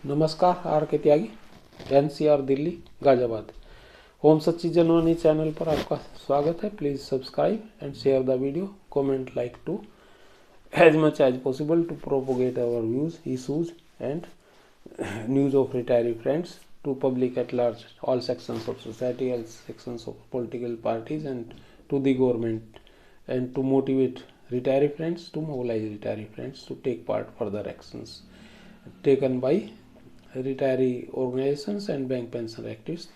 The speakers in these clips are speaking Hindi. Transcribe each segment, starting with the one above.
नमस्कार, R K Tyagi, NCR Delhi Ghaziabad. Om Sachchi Janvani channel पर आपका स्वागत है। Please subscribe and share the video, comment like to as much as possible to propagate our views, issues and news of retiree friends to public at large, all sections of society, all sections of political parties and to the government, and to motivate retiree friends, to mobilize retiree friends to take part further actions taken by retiree organizations and bank pension activist.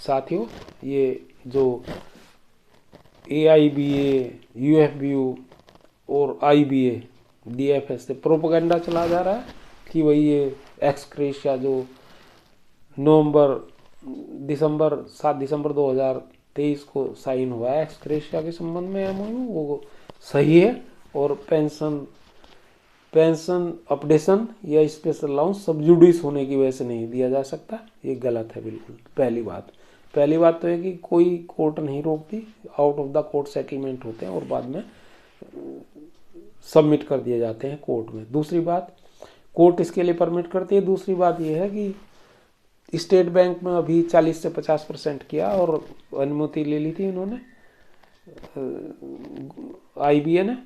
साथियों, ये जो AIBA, UFBU और IBA, DFS से प्रोपेगेंडा चला जा रहा है कि वही ये एक्सक्रेशिया जो दिसंबर 7 दिसंबर 2023 को साइन हुआ है एक्सक्रेशिया के संबंध में MOU, वो सही है और पेंशन अपडेशन या स्पेशल अलाउंस सबजुडिस होने की वजह से नहीं दिया जा सकता, ये गलत है बिल्कुल। पहली बात तो है कि कोई कोर्ट नहीं रोकती, out of the court settlement होते हैं और बाद में सबमिट कर दिए जाते हैं कोर्ट में। दूसरी बात, कोर्ट इसके लिए परमिट करती है। दूसरी बात यह है कि स्टेट बैंक में अभी 40 से 50% किया और अनुमति ले ली थी इन्होंने, IBA ने,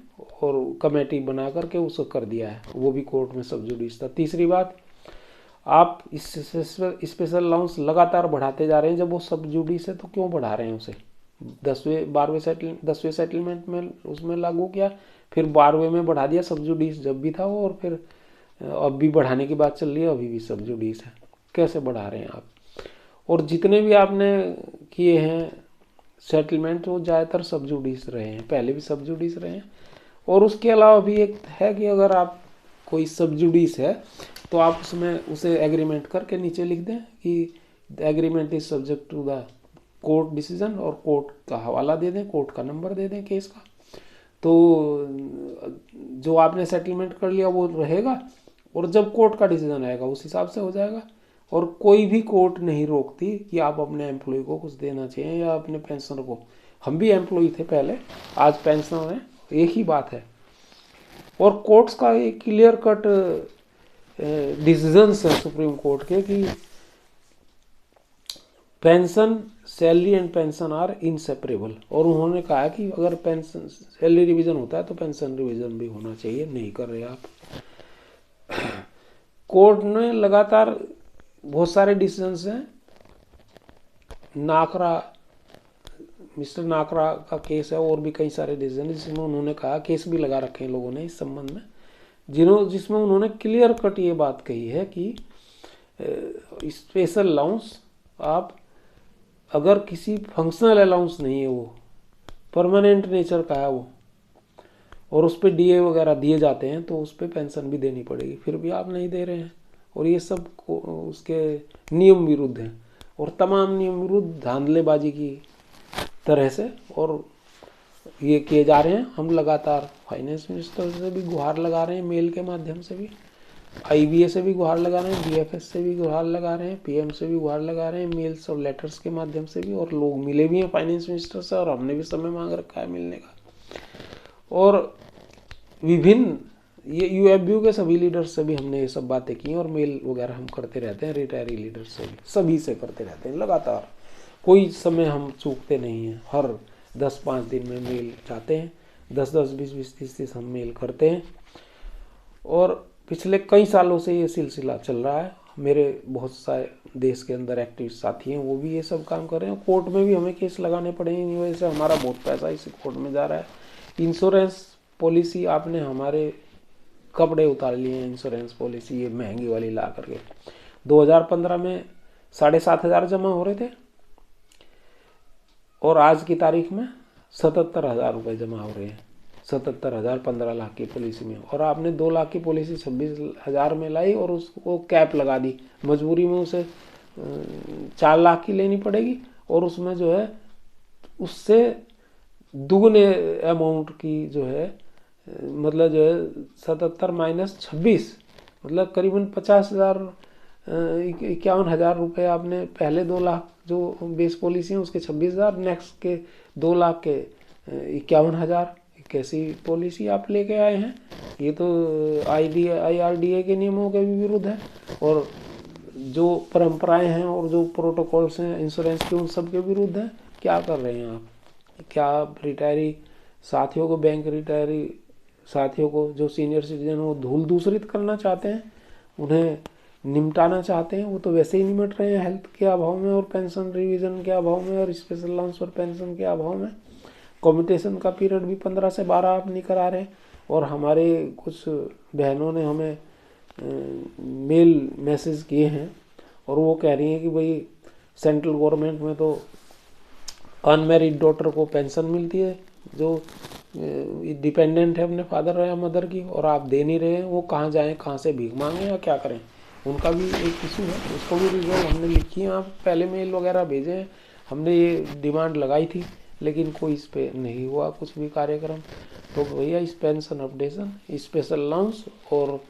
और कमेटी बना करके उसको कर दिया है, वो भी कोर्ट में सबजुडिस था। तीसरी बात, आप इस स्पेशल अलाउंस लगातार बढ़ाते जा रहे हैं, जब वो सबजुडिस है तो क्यों बढ़ा रहे हैं उसे? 10वें सेटलमेंट में उसमें लागू किया, फिर 12वें में बढ़ा दिया, सबजुडिस जब भी था वो, और फिर अब भी बढ़ाने की बात चल रही है, अभी भी सबजुडिस है। कैसे बढ़ा रहे हैं आप? और जितने भी आपने किए हैं सेटलमेंट वो ज़्यादातर सबजुडिस रहे हैं, पहले भी सबजुडिस रहे हैं। और उसके अलावा भी एक है कि अगर आप कोई सबजुडिस है तो आप उसमें उसे एग्रीमेंट करके नीचे लिख दें कि agreement is subject to the court decision, और कोर्ट का हवाला दे दें, कोर्ट का नंबर दे दें केस का, तो जो आपने सेटलमेंट कर लिया वो रहेगा और जब कोर्ट का डिसीजन आएगा उस हिसाब से हो जाएगा। और कोई भी कोर्ट नहीं रोकती कि आप अपने एम्प्लॉय को कुछ देना चाहिए या अपने पेंशनर को। हम भी एम्प्लॉय थे पहले, आज पेंशनर हैं, एक ही बात है। और कोर्ट्स का एक क्लियर कट डिसीजंस है सुप्रीम कोर्ट के कि pension, salary and pension are inseparable. और उन्होंने कहा कि अगर पेंशन सैलरी रिवीजन होता है तो पेंशन रिवीजन भी होना चाहिए, नहीं कर रहे आप। कोर्ट ने लगातार बहुत सारे डिसीजंस हैं। मिस्टर नाकरा का केस है और भी कई सारे डिसीजन जिसमें उन्होंने कहा, केस भी लगा रखे हैं लोगों ने इस संबंध में, जिसमें उन्होंने क्लियर कट ये बात कही है कि स्पेशल अलाउंस आप, अगर किसी फंक्शनल अलाउंस नहीं है, वो परमानेंट नेचर का है वो, और उस पर DA वगैरह दिए जाते हैं तो उस पर पेंशन भी देनी पड़ेगी, फिर भी आप नहीं दे रहे हैं। और ये सब उसके नियम विरुद्ध हैं और तमाम नियम विरुद्ध धांधलेबाजी की तरह से और ये किए जा रहे हैं। हम लगातार फाइनेंस मिनिस्टर से भी गुहार लगा रहे हैं, मेल के माध्यम से भी, IBA से भी गुहार लगा रहे हैं, DFS से भी गुहार लगा रहे हैं, PM से भी गुहार लगा रहे हैं, मेल्स और लेटर्स के माध्यम से भी, और लोग मिले भी हैं फाइनेंस मिनिस्टर से और हमने भी समय मांग रखा है मिलने का। और विभिन्न ये UFBU के सभी लीडर्स से भी हमने ये सब बातें की और मेल वगैरह हम करते रहते हैं, रिटायरी लीडर्स से भी, सभी से करते रहते हैं लगातार, कोई समय हम चूकते नहीं हैं। हर 10-5 दिन में मेल जाते हैं, 10-10, 20-20, 30-30 हम मेल करते हैं। और पिछले कई सालों से ये सिलसिला चल रहा है। मेरे बहुत सारे देश के अंदर एक्टिव साथी हैं, वो भी ये सब काम कर रहे हैं। कोर्ट में भी हमें केस लगाने पड़ेंगे, इस वजह से हमारा बहुत पैसा इसी कोर्ट में जा रहा है। इंश्योरेंस पॉलिसी, आपने हमारे कपड़े उतार लिए हैं। इंश्योरेंस पॉलिसी ये महंगी वाली ला करके 2015 में 7,500 जमा हो रहे थे और आज की तारीख में 77,000 रुपये जमा हो रहे हैं। 77,000 15 लाख की पॉलिसी में, और आपने 2 लाख की पॉलिसी 26,000 में लाई और उसको कैप लगा दी। मजबूरी में उसे 4 लाख की लेनी पड़ेगी और उसमें जो है उससे दुगने अमाउंट की जो है, मतलब जो है 77 - 26, मतलब करीबन 50,000, 51,000 रुपये आपने पहले 2 लाख जो बेस पॉलिसी है उसके 26,000, नेक्स्ट के 2 लाख के 51,000, कैसी पॉलिसी आप लेके आए हैं? ये तो IRDA के नियमों के भी विरुद्ध है, और जो परंपराएं हैं और जो प्रोटोकॉल्स हैं इंश्योरेंस के, उन सब के विरुद्ध है। क्या कर रहे हैं आप? क्या आप रिटायरी साथियों को, बैंक रिटायरी साथियों को, जो सीनियर सिटीजन हो, धूल दूसरित करना चाहते हैं, उन्हें निमटाना चाहते हैं? वो तो वैसे ही निमट रहे हैं हेल्थ के अभाव में, और पेंशन रिवीजन के अभाव में, और स्पेशल अलाउंस और पेंशन के अभाव में। कॉम्पिटिशन का पीरियड भी 15 से 12 आप नहीं करा रहे। और हमारे कुछ बहनों ने हमें मेल मैसेज किए हैं, और वो कह रही हैं कि भाई सेंट्रल गवर्नमेंट में तो अनमैरिड डॉटर को पेंशन मिलती है, जो डिपेंडेंट है अपने फादर या मदर की, और आप दे नहीं रहे हैं। वो कहाँ जाएं, कहाँ से भीख मांगे या क्या करें? उनका भी एक इशू है, उसको भी रिजॉल्व हमने लिखी है, आप पहले मेल वगैरह भेजे हैं। हमने ये डिमांड लगाई थी, लेकिन कोई इस पर नहीं हुआ कुछ भी कार्यक्रम। तो भैया इस पेंशन अपडेशन, स्पेशल अलाउंस और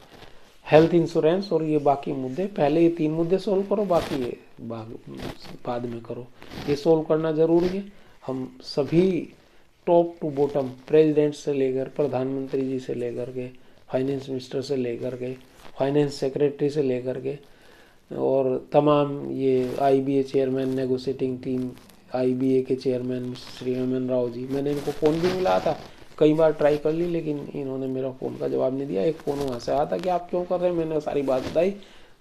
हेल्थ इंश्योरेंस और ये बाकी मुद्दे, पहले ये 3 मुद्दे सोल्व करो, बाकी ये बाद में करो। ये सोल्व करना जरूरी है। हम सभी टॉप टू बॉटम, प्रेसिडेंट से लेकर प्रधानमंत्री जी से लेकर के, फाइनेंस मिनिस्टर से लेकर के, फाइनेंस सेक्रेटरी से लेकर के, और तमाम ये IBA chairman, negotiating team IBA के चेयरमैन श्री हेमन राव जी, मैंने इनको फ़ोन भी मिला था, कई बार ट्राई कर ली, लेकिन इन्होंने मेरा फ़ोन का जवाब नहीं दिया। एक फ़ोन वहाँ से आया था कि आप क्यों कर रहे हैं, मैंने सारी बात बताई,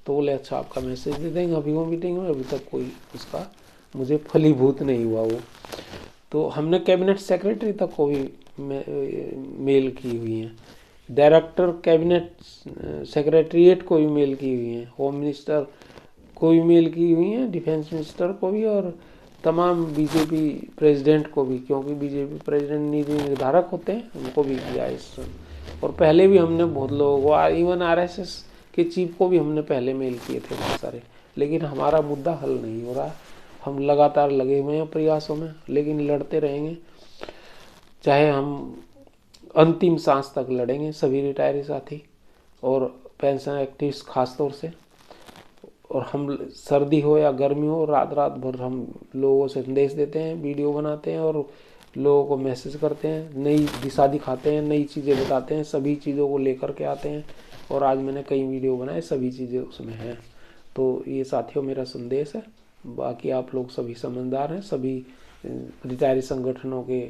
तो बोले अच्छा आपका मैसेज दे देंगे अभी वो मीटिंग में। अभी तक कोई उसका मुझे फलीभूत नहीं हुआ वो। तो हमने कैबिनेट सेक्रेटरी तक को भी मेल की हुई हैं, डायरेक्टर कैबिनेट सेक्रेटरीट को भी मेल की हुई हैं, होम मिनिस्टर को भी मेल की हुई हैं, डिफेंस मिनिस्टर को भी, और तमाम BJP प्रेसिडेंट को भी, क्योंकि BJP प्रेसिडेंट नीति निर्धारक होते हैं, उनको भी किया इस। और पहले भी हमने बहुत लोगों को, इवन RSS के चीफ को भी हमने पहले मेल किए थे बहुत सारे, लेकिन हमारा मुद्दा हल नहीं हो रहा। हम लगातार लगे हुए हैं प्रयासों में, लेकिन लड़ते रहेंगे, चाहे हम अंतिम सांस तक लड़ेंगे, सभी रिटायरी साथी और पेंशन एक्टिविस्ट खास तौर से। और हम सर्दी हो या गर्मी हो, रात रात भर हम लोगों से संदेश देते हैं, वीडियो बनाते हैं और लोगों को मैसेज करते हैं, नई दिशा दिखाते हैं, नई चीज़ें बताते हैं, सभी चीज़ों को लेकर के आते हैं। और आज मैंने कई वीडियो बनाए, सभी चीज़ें उसमें हैं। तो ये साथियों मेरा संदेश है। बाकी आप लोग सभी समझदार हैं, सभी रिटायरी संगठनों के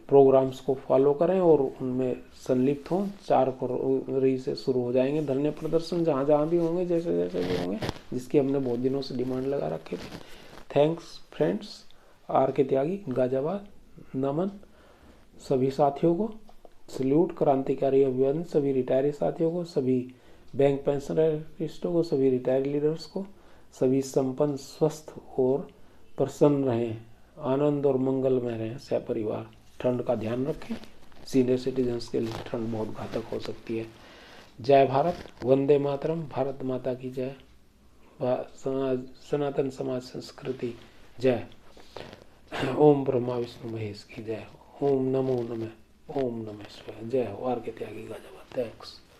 प्रोग्राम्स को फॉलो करें और उनमें संलिप्त हों। 4 फरवरी से शुरू हो जाएंगे धरने प्रदर्शन, जहाँ जहाँ भी होंगे, जैसे जैसे भी होंगे, जिसकी हमने बहुत दिनों से डिमांड लगा रखी थी। Thanks friends. RK त्यागी, गाजियाबाद। नमन सभी साथियों को, सल्यूट, क्रांतिकारी अभिवादन सभी रिटायरी साथियों को, सभी बैंक पेंशनरिस्टों को, सभी रिटायरी लीडर्स को। सभी संपन्न, स्वस्थ और प्रसन्न रहें, आनंद और मंगल में रहें सहपरिवार। ठंड का ध्यान रखें, सीनियर सिटीजन्स के लिए ठंड बहुत घातक हो सकती है। जय भारत, वंदे मातरम, भारत माता की जय, सनातन समाज संस्कृति जय, ओम ब्रह्मा विष्णु महेश की जय, ओम नमो नमः, ओम नमः शिवाय। जय हो। RK त्यागी, गाजियाबाद। थैंक्स।